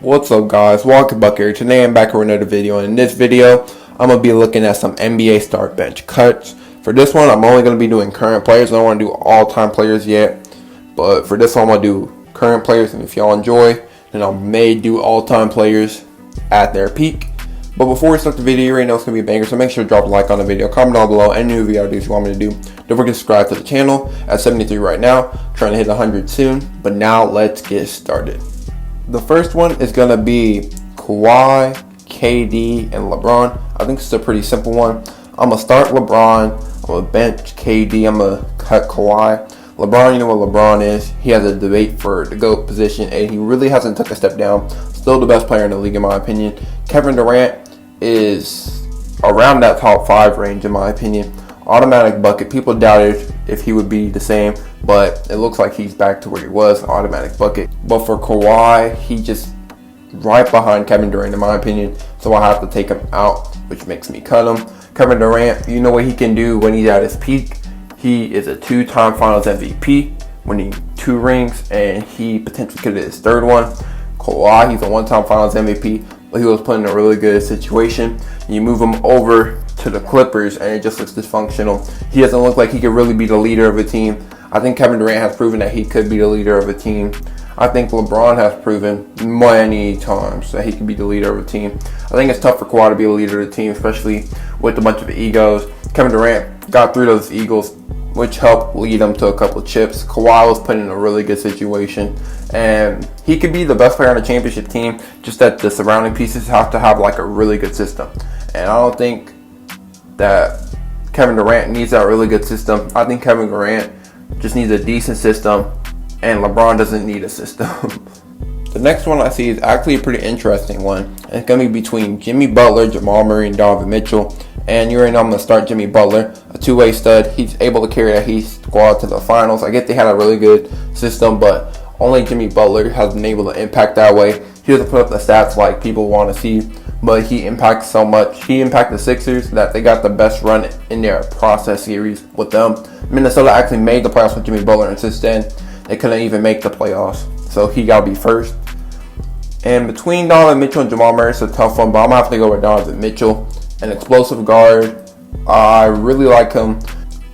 What's up guys, welcome back here. Today I'm back with another video, and in this video I'm going to be looking at some NBA start bench cuts. For this one I'm only going to be doing current players. I don't want to do all-time players yet, but for this one I'm going to do current players, and if y'all enjoy then I may do all-time players at their peak. But before we start the video, you already know it's going to be a banger, so make sure to drop a like on the video, comment down below any new video ideas you want me to do. Don't forget to subscribe to the channel at 73 right now, trying to hit 100 soon. But now let's get started. The first one is going to be Kawhi, KD, and LeBron. I think it's a pretty simple one. I'm going to start LeBron. I'm going to bench KD. I'm going to cut Kawhi. LeBron, you know what LeBron is. He has a debate for the GOAT position, and he really hasn't took a step down. Still the best player in the league, in my opinion. Kevin Durant is around that top 5 range, in my opinion. Automatic bucket. People doubted if he would be the same, but it looks like he's back to where he was, automatic bucket. But for Kawhi, he just right behind Kevin Durant, in my opinion, so I have to take him out, which makes me cut him. Kevin Durant, you know what he can do when he's at his peak. He is a 2-time Finals MVP, winning 2 rings, and he potentially could get his 3rd one. Kawhi, he's a 1-time Finals MVP, but he was put in a really good situation. You move him over to the Clippers and it just looks dysfunctional. He doesn't look like he could really be the leader of a team. I think Kevin Durant has proven that he could be the leader of a team. I think LeBron has proven many times that he can be the leader of a team. I think it's tough for Kawhi to be a leader of the team, especially with a bunch of egos. Kevin Durant got through those egos, which helped lead him to a couple of chips. Kawhi was put in a really good situation, and he could be the best player on a championship team, just that the surrounding pieces have to have like a really good system. And I don't think that Kevin Durant needs that really good system. I think Kevin Durant just needs a decent system, and LeBron doesn't need a system. The next one I see is actually a pretty interesting one, and it's going to be between Jimmy Butler, Jamal Murray, and Donovan Mitchell. And you already know I'm going to start Jimmy Butler, a 2-way stud. He's able to carry that Heat squad to the finals. I get they had a really good system, but only Jimmy Butler has been able to impact that way. He doesn't put up the stats like people want to see, but he impacts so much. He impacted the Sixers that they got the best run in their process series with them. Minnesota actually made the playoffs with Jimmy Butler, and since then they couldn't even make the playoffs. So he got to be first. And between Donovan Mitchell and Jamal Murray, it's a tough one, but I'm going to have to go with Donovan Mitchell. An explosive guard. I really like him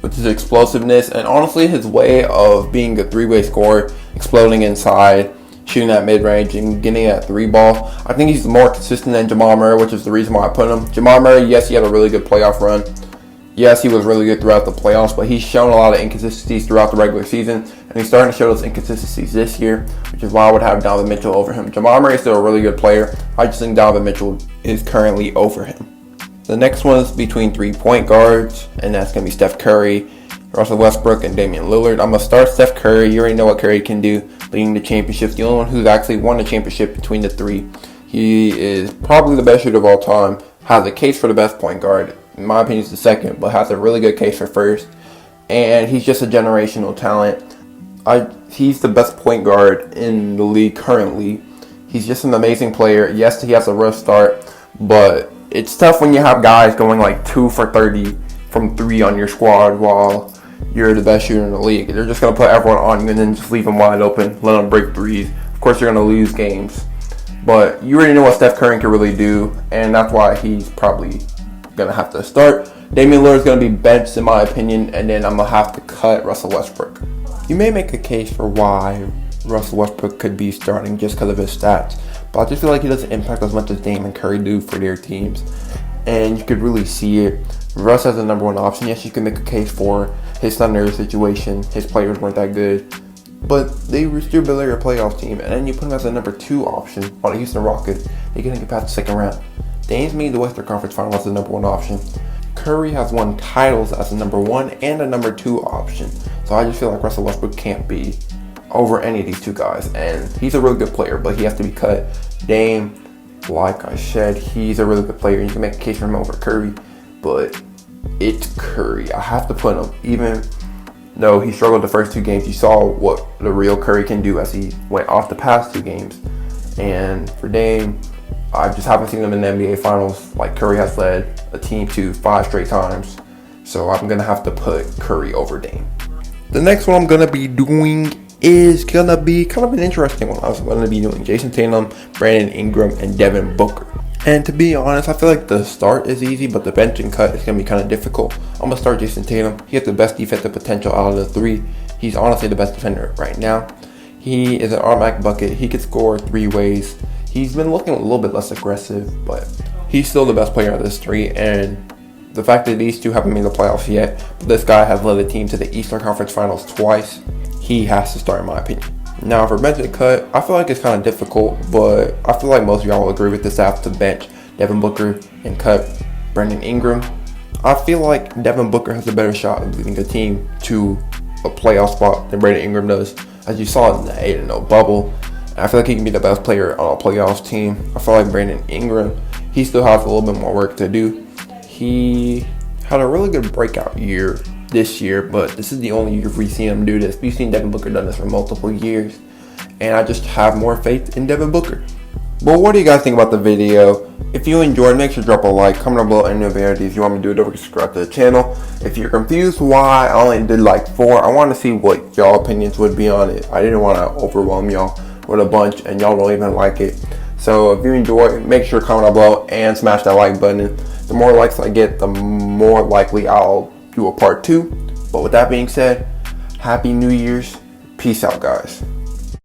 with his explosiveness, and honestly his way of being a 3-way scorer, exploding inside, shooting that mid-range, and getting that 3-ball. I think he's more consistent than Jamal Murray, which is the reason why I put him. Jamal Murray, yes, he had a really good playoff run. Yes, he was really good throughout the playoffs, but he's shown a lot of inconsistencies throughout the regular season, and he's starting to show those inconsistencies this year, which is why I would have Donovan Mitchell over him. Jamal Murray is still a really good player. I just think Donovan Mitchell is currently over him. The next one is between 3 point guards, and that's going to be Steph Curry, Russell Westbrook, and Damian Lillard. I'm going to start Steph Curry. You already know what Curry can do, leading the championships. The only one who's actually won the championship between the 3. He is probably the best shooter of all time, has a case for the best point guard. In my opinion, he's the second, but has a really good case for first. And he's just a generational talent. He's the best point guard in the league currently. He's just an amazing player. Yes, he has a rough start, but it's tough when you have guys going like 2 for 30 from 3 on your squad while you're the best shooter in the league. They're just going to put everyone on you and then just leave them wide open, let them break threes. Of course, you're going to lose games. But you already know what Steph Curry can really do, and that's why he's probably going to have to start. Damian Lillard is going to be benched, in my opinion, and then I'm going to have to cut Russell Westbrook. You may make a case for why Russell Westbrook could be starting just because of his stats, but I just feel like he doesn't impact as much as Dame and Curry do for their teams. And you could really see it. Russ as the number 1 option. Yes, you can make a case for his Thunder situation. His players weren't that good, but they were still building a playoff team. And then you put him as the number 2 option on the Houston Rockets. They couldn't get past the 2nd round. Dame's made the Western Conference Finals as the number 1 option. Curry has won titles as the number 1 and a number 2 option. So I just feel like Russell Westbrook can't be over any of these 2 guys, and he's a really good player, but he has to be cut. Dame, like I said, he's a really good player. You can make a case for him over Curry, but it's Curry. I have to put him, even though he struggled the first 2 games. You saw what the real Curry can do as he went off the past 2 games. And for Dame, I just haven't seen him in the NBA Finals like Curry has led a team to 5 straight times. So I'm going to have to put Curry over Dame. The next one I'm going to be doing is going to be kind of an interesting one. I was going to be doing Jayson Tatum, Brandon Ingram, and Devin Booker. And to be honest, I feel like the start is easy, but the bench and cut is going to be kind of difficult. I'm going to start Jayson Tatum. He has the best defensive potential out of the three. He's honestly the best defender right now. He is an automatic bucket. He could score 3 ways. He's been looking a little bit less aggressive, but he's still the best player of this three. And the fact that these two haven't made the playoffs yet, but this guy has led the team to the Eastern Conference Finals twice, he has to start in my opinion. Now for bench and cut, I feel like it's kind of difficult, but I feel like most of y'all will agree with this after the bench. Devin Booker and cut Brandon Ingram. I feel like Devin Booker has a better shot of leading a team to a playoff spot than Brandon Ingram does, as you saw in the 8-0 bubble. And I feel like he can be the best player on a playoffs team. I feel like Brandon Ingram, he still has a little bit more work to do. He had a really good breakout year this year, but this is the only year we've seen him do this. We've seen Devin Booker done this for multiple years, and I just have more faith in Devin Booker. But what do you guys think about the video? If you enjoyed, make sure to drop a like, comment below any availability. If you want me to do it, don't subscribe to the channel. If you're confused why I only did like 4, I want to see what y'all opinions would be on it. I didn't want to overwhelm y'all with a bunch, and y'all don't even like it. So if you enjoy, make sure to comment below and smash that like button. The more likes I get, the more likely I'll do a part 2. But with that being said, Happy New Year's. Peace out, guys.